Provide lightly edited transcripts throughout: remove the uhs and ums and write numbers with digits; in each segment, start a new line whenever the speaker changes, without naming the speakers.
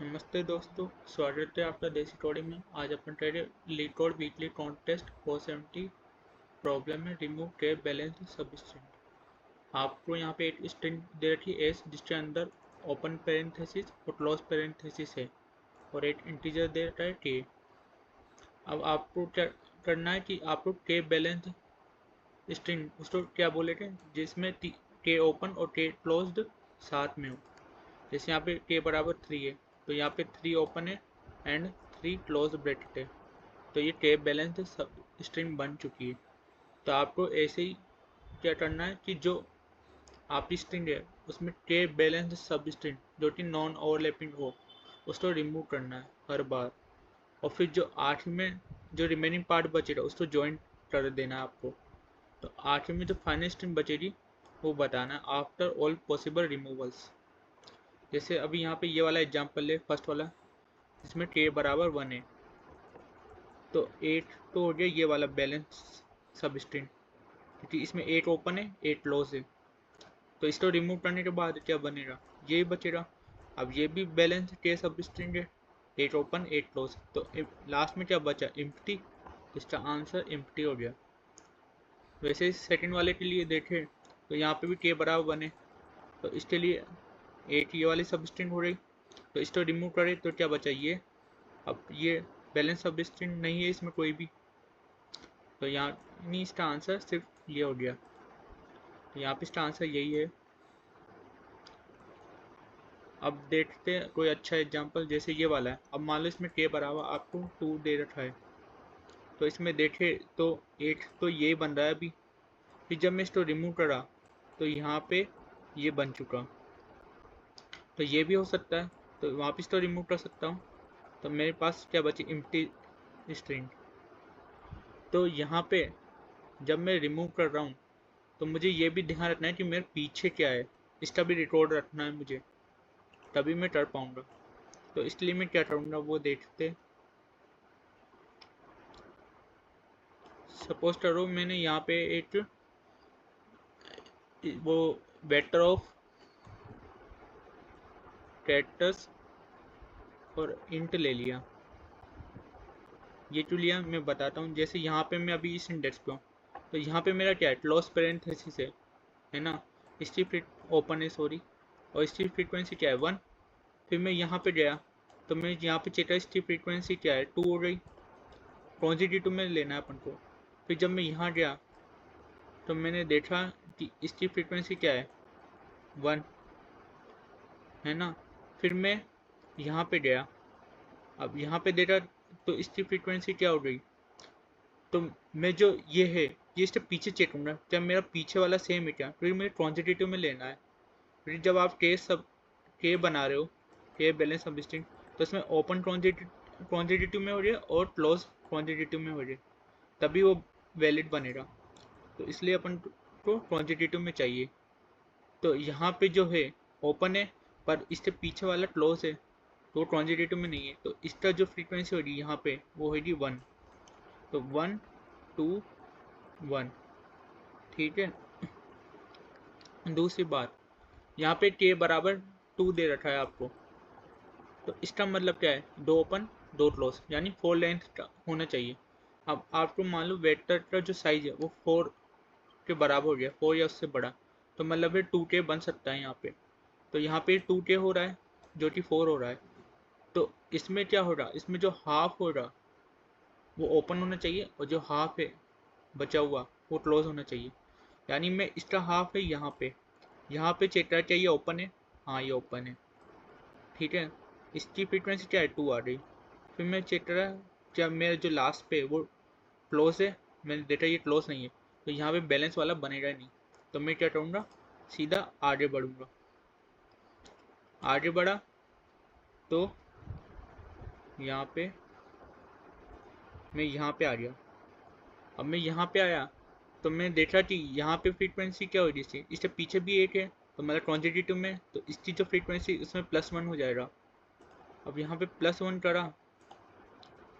नमस्ते दोस्तों, स्वागत है आपका देसी कोडिंग में। आज अपन ट्रेड LeetCode weekly contest 470 problem में रिमूव के बैलेंस सब स्ट्रिंग। आपको यहाँ पे एक स्ट्रिंग दे रखी है एस, जिसके अंदर ओपन पेरेंथेसिस और क्लोज पेरेंथेसिस है और एक इंटीजर दे रखा है के। अब आपको क्या करना है कि आपको के बैलेंस स्ट्रिंग उसको क्या बोले थे, जिसमें के ओपन और के क्लोज्ड साथ में हो। जैसे यहाँ पे के बराबर 3 है तो यहाँ पे 3 ओपन है एंड 3 क्लोज ब्रैकेट है, तो ये टेप बैलेंस सब स्ट्रिंग बन चुकी है। तो आपको ऐसे ही क्या करना है कि जो आपकी स्ट्रिंग है उसमें टेप बैलेंस सब स्ट्रिंग जो कि नॉन ओवरलैपिंग हो उसको रिमूव करना है हर बार, और फिर जो आखिर में जो रिमेनिंग पार्ट बचेगा उसको ज्वाइन कर देना है आपको। तो आखिर में जो फाइनल स्ट्रिंग बचेगी वो बताना है आफ्टर ऑल पॉसिबल रिमूवल्स। जैसे अभी यहाँ पे ये वाला एग्जांपल है फर्स्ट वाला, इसमें के बराबर 1 है तो 8 तो हो गया ये वाला बैलेंस सब स्ट्रिंग, क्योंकि इसमें 8 ओपन है 8 क्लोज है। तो इसको रिमूव करने के बाद क्या बनेगा, ये बचेगा। अब ये भी बैलेंस के सब स्ट्रिंग है, 8 ओपन 8 क्लोज, तो लास्ट में क्या बचा, एम्प्टी। इसका आंसर एम्प्टी हो गया। वैसे सेकंड वाले के लिए देखें तो यहाँ पे भी के बराबर 1 है तो इसके लिए 8 ये वाली सब स्ट्रिंग हो रही, तो इसको रिमूव करें तो क्या बचा ये। अब ये बैलेंस सब स्ट्रिंग नहीं है इसमें कोई भी, तो यहाँ नहीं, इसका आंसर सिर्फ ये हो गया। तो यहाँ पे इसका आंसर यही है। अब देखते हैं कोई अच्छा एग्जांपल, जैसे ये वाला है। अब मान लो इसमें के बराबर आपको 2 दे रखा है, तो इसमें देखे तो 8 तो ये बन रहा है अभी। फिर जब मैं इसको रिमूव करा तो यहाँ पे ये बन चुका, तो ये भी हो सकता है, तो वापस तो रिमूव कर सकता हूँ। तो मेरे पास क्या बची, एम्प्टी स्ट्रिंग। तो यहाँ पे जब मैं रिमूव कर रहा हूँ तो मुझे ये भी ध्यान रखना है कि मेरे पीछे क्या है, इसका भी रिकॉर्ड रखना है मुझे, तभी मैं कर पाऊँगा। तो इसलिए मैं क्या करूँगा वो देखते। सपोज करो मैंने यहाँ पे एक वो वेक्टर ऑफ कैरेक्टर्स और इंट ले लिया। ये क्यों लिया मैं बताता हूँ। जैसे यहाँ पे मैं अभी इस इंडेक्स पे हूँ, तो यहाँ पे मेरा क्या है, क्लोज पेरेंथेसिस है ना। इसकी ओपन है सॉरी, और इसकी फ्रीक्वेंसी क्या है 1। फिर मैं यहाँ पे गया तो मैं यहाँ पे चेक इसकी फ्रीक्वेंसी क्या है 2 हो गई, पॉजिटिव में लेना है अपन को। फिर जब मैं यहाँ गया तो मैंने देखा कि इसकी फ्रीक्वेंसी क्या है 1, है ना। फिर मैं यहाँ पे गया, अब यहाँ पे देखा तो इसकी फ्रीक्वेंसी क्या हो गई। तो मैं जो ये है ये इसके पीछे चेक करूँगा क्या मेरा पीछे वाला सेम है क्या, फिर मुझे क्वान्टिटेटिव में लेना है। फिर जब आप के बना रहे हो, के बैलेंस सब स्ट्रिंग, तो इसमें ओपन क्वान्टिटेटिव में हो रही है और क्लोज क्वान्टिटेटिव में हो रही है, तभी वो वैलिड बनेगा। तो इसलिए अपन को क्वान्टिटेटिव में चाहिए। तो यहाँ पे जो है ओपन है पर इसके पीछे वाला क्लोज है, तो क्वान्टिटेटिव में नहीं है, तो इसका जो फ्रीक्वेंसी होगी यहाँ पे वो होगी 1। तो 1 2 1, ठीक है। दूसरी बात, यहाँ पे के बराबर 2 दे रखा है आपको, तो इसका मतलब क्या है, 2 ओपन 2 क्लोज, यानी 4 लेंथ का होना चाहिए। अब आपको मान लो वेक्टर का जो साइज है वो 4 के बराबर हो गया, 4 या उससे बड़ा, तो मतलब है 2K बन सकता है यहाँ पे। तो यहाँ पे 2K हो रहा है जो कि 4 हो रहा है, तो इसमें क्या हो रहा, इसमें जो हाफ हो रहा वो ओपन होना चाहिए और जो हाफ है बचा हुआ वो क्लोज होना चाहिए। यानी मैं इसका हाफ है यहाँ पे चेक करना चाहिए ओपन है, हाँ ये ओपन है, ठीक है। इसकी फ्रीक्वेंसी क्या है 2 आ रही। फिर मैं चेक करा क्या मेरा जो लास्ट पे वो क्लोज है, मैंने देखा ये क्लोज नहीं है, तो यहाँ पे बैलेंस वाला बनेगा नहीं। तो मैं क्या करूँगा, सीधा आगे बढ़ूँगा। आगे बढ़ा तो यहाँ पे मैं यहाँ पे आ गया। अब मैं यहाँ पे आया तो मैं देखा कि यहाँ पे फ्रीक्वेंसी क्या हो रही थी, इससे पीछे भी एक है तो मतलब क्वान्टिटेटिव में, तो इसकी जो फ्रीक्वेंसी उसमें +1 हो जाएगा। अब यहाँ पे +1 करा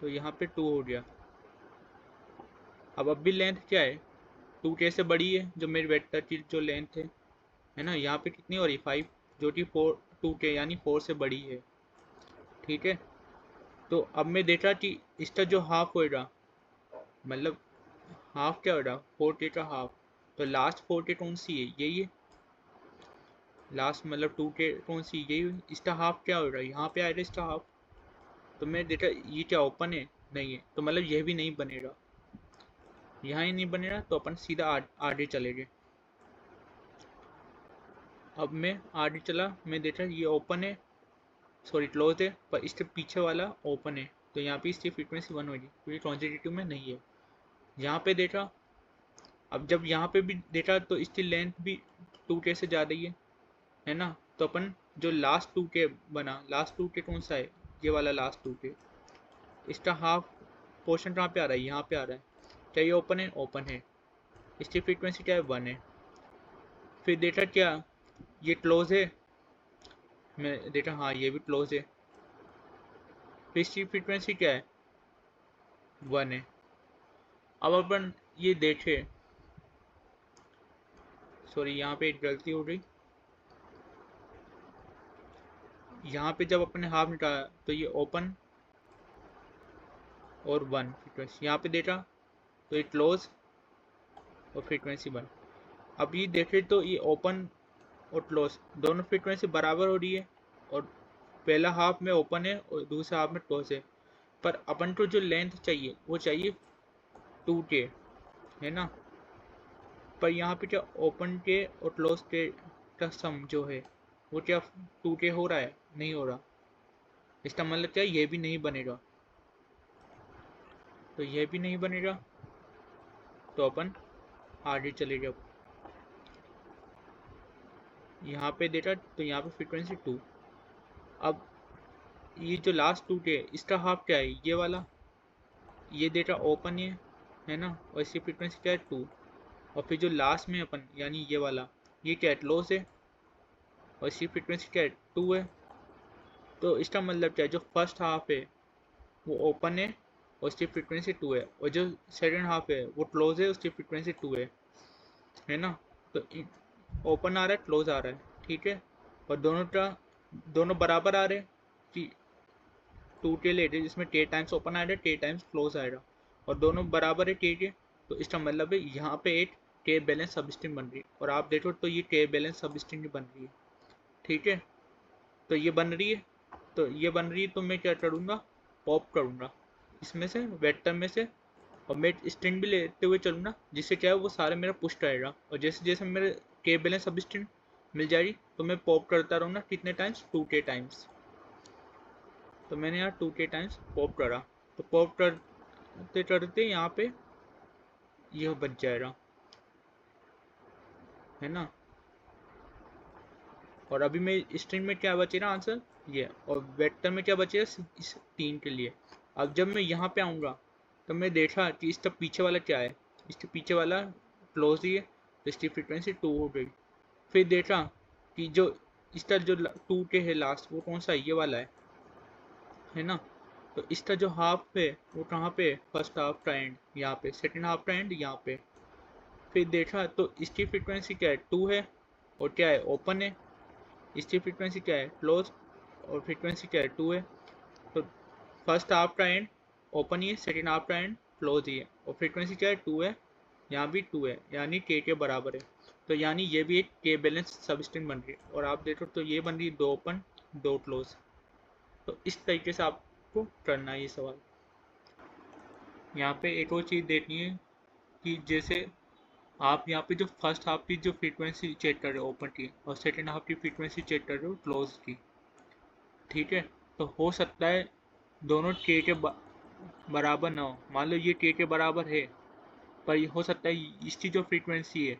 तो यहाँ पे 2 हो गया। अब भी लेंथ क्या है, 2K से बड़ी है जो मेरी वेक्टर की जो लेंथ है ना। यहाँ पे कितनी हो रही 5, जो कि 4 2K यानी 4 से बड़ी है। ठीक है। तो अब मैं देख रहा कि इसका जो हाफ होएगा, मतलब हाफ क्या होगा, 4K का हाफ, तो लास्ट 4K कौन सी है, यही है लास्ट, मतलब 2K कौन सी, यही। इसका हाफ क्या होगा, यहाँ पे आएगा इसका हाफ। तो मैं देखा ये क्या ओपन है, नहीं है, तो मतलब यह भी नहीं बनेगा, यहाँ ही नहीं बनेगा, तो अपन सीधा आगे चले गए। अब मैं आगे चला, मैं देखा ये ओपन है, सॉरी क्लोज है, पर इसके पीछे वाला ओपन है, तो यहाँ पे इसकी फ्रीक्वेंसी 1 होगी क्योंकि कॉन्जिटिव में नहीं है। यहाँ पे देखा, अब जब यहाँ पे भी देखा तो इसकी लेंथ भी 2K से ज़्यादा ही है ना। तो अपन जो लास्ट 2K बना, लास्ट 2K कौन सा है, ये वाला लास्ट 2K, इसका हाफ पोर्शन कहाँ पे आ रहा है, यहाँ पे आ रहा है। क्या ये ओपन है, ओपन है, इसकी फ्रीक्वेंसी क्या है, 1 है। फिर देखा क्या ये क्लोज है, मैं देखा हाँ ये भी क्लोज है, फिर इसकी फ्रीक्वेंसी क्या है, 1 है। अब अपन ये देखे, सॉरी यहाँ पे एक गलती हो गई, यहाँ पे जब अपने हाफ निकाला तो ये ओपन और 1 फ्रीक्वेंसी, यहाँ पे देखा तो ये क्लोज और फ्रीक्वेंसी 1। अब ये देखे तो ये ओपन और क्लोज दोनों फ्रीक्वेंसी बराबर हो रही है, और पहला हाफ में ओपन है और दूसरा हाफ में क्लोज है। पर अपन को जो लेंथ चाहिए वो चाहिए 2K, है ना। पर यहाँ पे क्या ओपन के और क्लोज के का सम जो है वो क्या 2K हो रहा है, नहीं हो रहा। इसका मतलब क्या, ये भी नहीं बनेगा, तो ये भी नहीं बनेगा, तो अपन आगे चले जाओ। यहाँ पे देखा तो यहाँ पे फ्रीक्वेंसी 2। अब ये जो लास्ट 2K इसका हाफ क्या है, ये वाला, ये डेटा ओपन है ना, और इसकी फ्रीक्वेंसी क्या है 2। और फिर जो लास्ट में अपन यानी ये वाला, ये क्या है, क्लोज है, और इसकी फ्रीक्वेंसी क्या है 2 है। तो इसका मतलब क्या है, जो फर्स्ट हाफ है वो ओपन है और उसकी फ्रीक्वेंसी 2 है, और जो सेकंड हाफ है वो क्लोज है, उसकी फ्रीक्वेंसी 2 है ना। तो ओपन आ रहा है, क्लोज आ रहा है, ठीक है, और दोनों बराबर आ रहे हैं कि 2K लेट है, जिसमें K टाइम्स ओपन आएगा, K टाइम्स क्लोज आएगा, और दोनों बराबर है K के। तो इसका मतलब है यहाँ पे एक K बैलेंस सबस्ट्रिंग बन रही है, और आप देखो तो ये K बैलेंस सबस्ट्रिंग बन रही है, ठीक है। तो ये बन रही है, तो मैं क्या करूँगा, पॉप करूँगा इसमें से, वेक्टर में से, और मैं स्ट्रिंग भी लेते हुए चलूँगा, जिससे क्या है वो सारा मेरा पुश रहेगा, और जैसे जैसे मेरे K बैलेंस सबस्ट्रिंग मिल जाएगी तो मैं पॉप करता रहूँगा, कितने टाइम्स, 2K टाइम्स। तो मैंने यहाँ 2K टाइम्स पॉप करा, तो पॉप करते करते यहाँ पे यह बच जाएगा, है ना। और अभी मैं स्ट्रिंग में क्या बचेगा आंसर ये, और वेक्टर में क्या बचेगा इस 3 के लिए। अब जब मैं यहाँ पे आऊँगा तो मैं देखा कि इसका पीछे वाला क्या है, इसके पीछे वाला क्लोज ही है, तो इसकी फ्रिक्वेंसी 2 हो गई। फिर देखा कि जो इसका जो 2K है लास्ट, वो कौन सा है, ये वाला है ना। तो इसका जो हाफ है वो कहाँ पे, फर्स्ट हाफ का एंड यहाँ पे, सेकंड हाफ का एंड यहाँ पे। फिर देखा तो इसकी फ्रीक्वेंसी क्या है, 2 है, और क्या है, ओपन है। इसकी फ्रीक्वेंसी क्या है, क्लोज, और फ्रीक्वेंसी क्या है, 2 है। तो फर्स्ट हाफ का एंड ओपन ही है, सेकंड हाफ का एंड क्लोज ही है, और फ्रीक्वेंसी क्या है, 2 है, यहाँ भी 2 है, यानी के बराबर है। तो यानी ये भी एक के बैलेंस सबस्ट्रिंग बन रही है, और आप देखो तो ये बन रही है 2 ओपन 2 क्लोज। तो इस तरीके से आपको करना है ये सवाल। यहाँ पे एक और चीज़ देखनी है कि जैसे आप यहाँ पे जो फर्स्ट हाफ की जो फ्रीक्वेंसी चेक कर रहे हो ओपन की, और सेकंड हाफ की फ्रीक्वेंसी चेक कर रहे हो क्लोज की, ठीक है। तो हो सकता है दोनों के बराबर ना हो, मान लो ये के बराबर है, पर ये हो सकता है इसकी जो फ्रीक्वेंसी है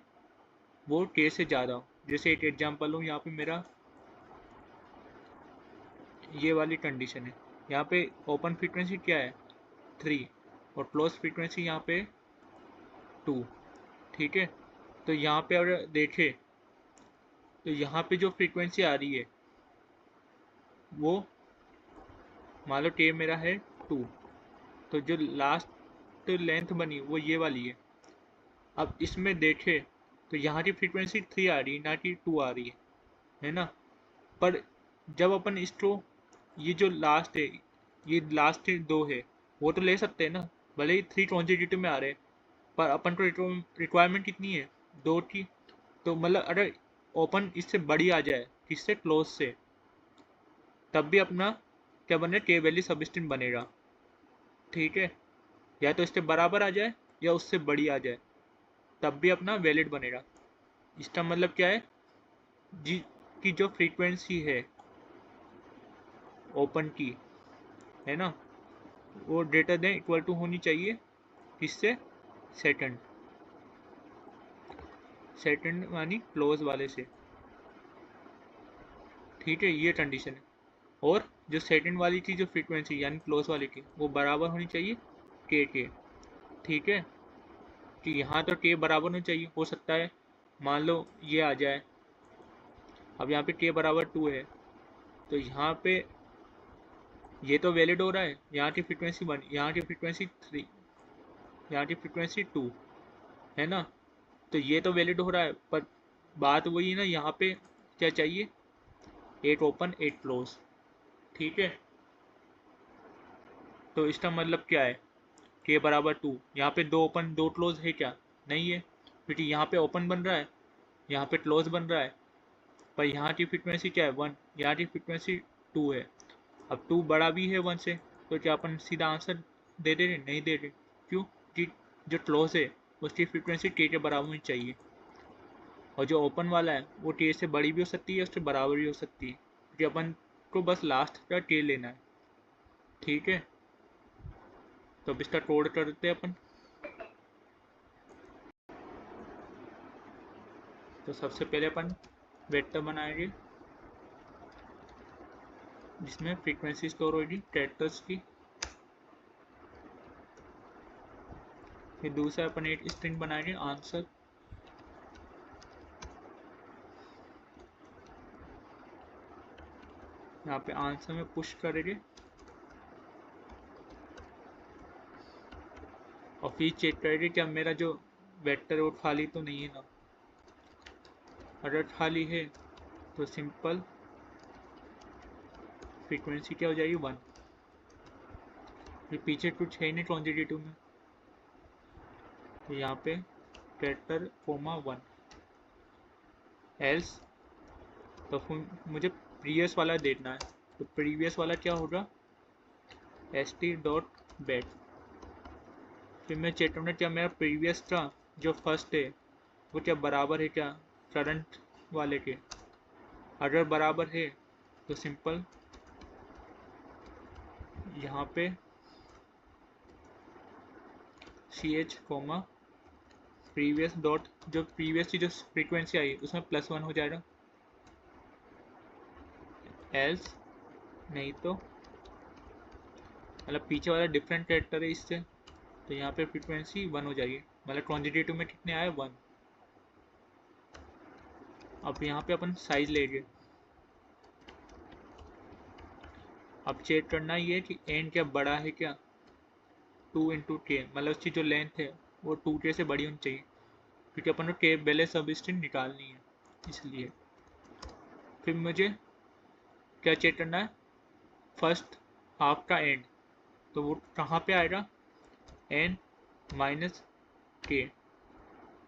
वो के से ज़्यादा हो। जैसे एक एग्जांपल हो, यहाँ पे मेरा ये वाली कंडीशन है, यहाँ पे ओपन फ्रीक्वेंसी क्या है 3, और क्लोज फ्रीक्वेंसी यहाँ पे 2, ठीक है। तो यहाँ पे अगर देखें तो यहाँ पे जो फ्रीक्वेंसी आ रही है वो, मान लो टे मेरा है 2, तो जो लास्ट लेंथ बनी वो ये वाली है। अब इसमें देखें तो यहाँ की फ्रीक्वेंसी 3 आ रही है, ना कि 2 आ रही है ना। पर जब अपन इसको ये जो लास्ट है, ये लास्ट दो है, वो तो ले सकते हैं ना, भले ही 3 क्वांटिटेटिव में आ रहे हैं, पर अपन को रिक्वायरमेंट कितनी है, 2 की। तो मतलब अगर ओपन इससे बड़ी आ जाए, किससे, क्लोज से, तब भी अपना क्या बने, के वैल्यू सबस्ट्रिंग बनेगा। ठीक है, या तो इससे बराबर आ जाए या उससे बड़ी आ जाए, तब भी अपना वैलिड बनेगा। इसका मतलब क्या है, जी की जो फ्रीक्वेंसी है ओपन की, है ना, वो ग्रेटर देन इक्वल टू होनी चाहिए किससे, सेकंड, सेकंड यानी क्लोज वाले से। ठीक है, ये कंडीशन है। और जो सेकंड वाली की जो फ्रीक्वेंसी यानी क्लोज वाले की, वो बराबर होनी चाहिए के। ठीक है, कि यहाँ तो के बराबर होनी चाहिए। हो सकता है मान लो ये आ जाए, अब यहाँ पे के बराबर 2 है, तो यहाँ पे ये तो वैलिड हो रहा है, यहाँ की फ्रीक्वेंसी 1, यहाँ की फ्रीक्वेंसी 3, यहाँ की फ्रीक्वेंसी 2, है ना, तो ये तो वैलिड हो रहा है, पर बात वही है ना, यहाँ पे क्या चाहिए, 8 ओपन 8 क्लोज। ठीक है, तो इसका मतलब क्या है, के बराबर 2, यहाँ पे 2 ओपन 2 क्लोज है क्या, नहीं है, क्योंकि यहाँ पे ओपन बन रहा है, यहाँ पे क्लोज बन रहा है, पर यहाँ की फ्रीक्वेंसी क्या है, 1, यहाँ की फ्रीक्वेंसी 2 है। अब 2 बड़ा भी है 1 से, तो क्या अपन सीधा आंसर दे दे रहे, नहीं दे रहे, क्यों, कि जो क्लोज है उसकी फ्रीक्वेंसी के बराबर होनी चाहिए, और जो ओपन वाला है वो के से बड़ी भी हो सकती है, उससे बराबर भी हो सकती है, क्योंकि अपन को बस लास्ट का के लेना है। ठीक है, तो अब इसका कोड करते हैं अपन। तो सबसे पहले अपन वेक्टर बनाएंगे जिसमें फ्रीक्वेंसी स्टोर होगी कैरेक्टर्स की, फिर दूसरा अपन एक स्ट्रिंग बनाएंगे आंसर, यहाँ पे आंसर में पुश करेंगे, और फिर चेक करेंगे क्या मेरा जो वेक्टर है वो खाली तो नहीं है ना, अगर खाली है तो सिंपल फ्रीक्वेंसी क्या हो जाएगी 1, फिर पीछे कुछ है नहीं क्वांटिटेटिव में, तो यहाँ पे कैरेक्टर कोमा 1 एल्स, तो फिर मुझे प्रीवियस वाला देखना है, तो प्रीवियस वाला क्या होगा, st.bet, फिर मैं चेक करना क्या मेरा प्रीवियस का जो फर्स्ट है वो क्या बराबर है क्या करंट वाले के, अगर बराबर है तो सिंपल यहाँ पे ch कोमा प्रीवियस डॉट, जो प्रीवियस की जो फ्रीक्वेंसी आई उसमें +1 हो जाएगा, एल्स नहीं तो मतलब पीछे वाला डिफरेंट कैरेक्टर है इससे, तो यहाँ पे फ्रीक्वेंसी 1 हो जाएगी, मतलब क्वांटिटेटिव में कितने आए 1। अब यहाँ पे अपन साइज लेंगे, अब चेक करना ये कि एन क्या बड़ा है क्या, 2 × k, मतलब उसकी जो लेंथ है वो 2k से बड़ी होनी चाहिए, क्योंकि अपन को के बैलेंस सबस्ट्रिंग निकालनी है, इसलिए। फिर मुझे क्या चेक करना है, फर्स्ट हाफ का एंड, तो वो कहाँ पे आएगा, n-k।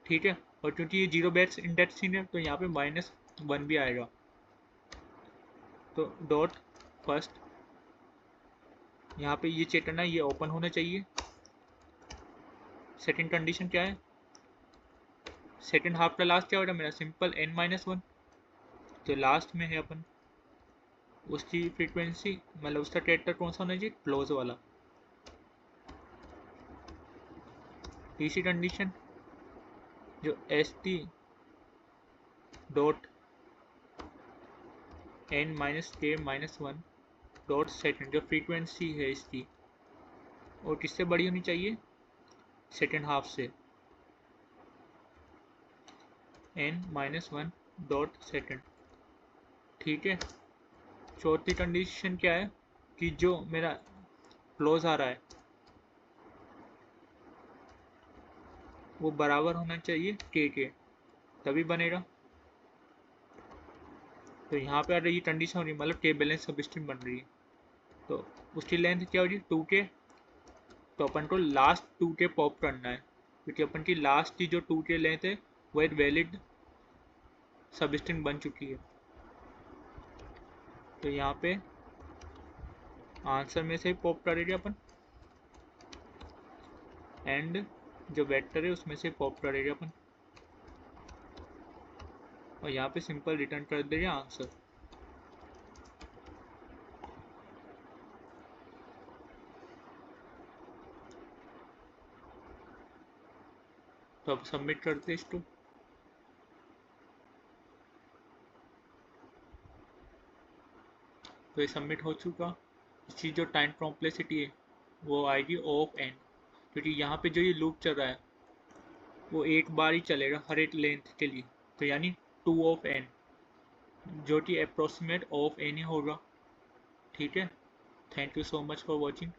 ठीक है, और क्योंकि ये 0 बेस इंडेक्सिंग है तो यहाँ पे -1 भी आएगा, तो डॉट फर्स्ट, यहाँ पे ये चेक करना है ये ओपन होना चाहिए। सेकंड कंडीशन क्या है, सेकंड हाफ का लास्ट क्या होगा मेरा, सिंपल n-1, तो लास्ट में है अपन, उसकी फ्रीक्वेंसी मतलब उसका कैरेक्टर कौन सा होना चाहिए, क्लोज वाला। तीसरी कंडीशन जो st dot n-k-1 dot second, जो फ्रीक्वेंसी है इसकी और किससे बड़ी होनी चाहिए, सेकंड हाफ से, n-1 डॉट सेकंड। ठीक है, चौथी कंडीशन क्या है कि जो मेरा क्लोज आ रहा है वो बराबर होना चाहिए के, तभी बनेगा। तो यहाँ पे आ रही कंडीशन हो रही है, मतलब के बैलेंस सबस्ट्रिंग बन रही है। तो उसकी लेंथ क्या होगी 2K। तो अपन को लास्ट 2K पॉप करना है, क्योंकि अपन की लास्ट की जो 2K लेंथ है वो एक वैलिड सब स्ट्रिंग बन चुकी है। तो यहाँ पे आंसर में से ही पॉप करेंगे अपन, एंड जो वेक्टर है उसमें से पॉप करेंगे अपन, और यहाँ पे सिंपल रिटर्न कर देंगे आंसर। तो अब सबमिट करते हैं इसको। तो ये सबमिट हो चुका। इसकी जो टाइम कॉम्प्लेक्सिटी है वो आएगी ऑफ एन, क्योंकि यहाँ पे जो ये लूप चल रहा है वो एक बार ही चलेगा हर एक लेंथ के लिए, तो यानी 2 ऑफ एन, जो कि अप्रोक्सीमेट ऑफ एन ही होगा। ठीक है, thank you so much for watching.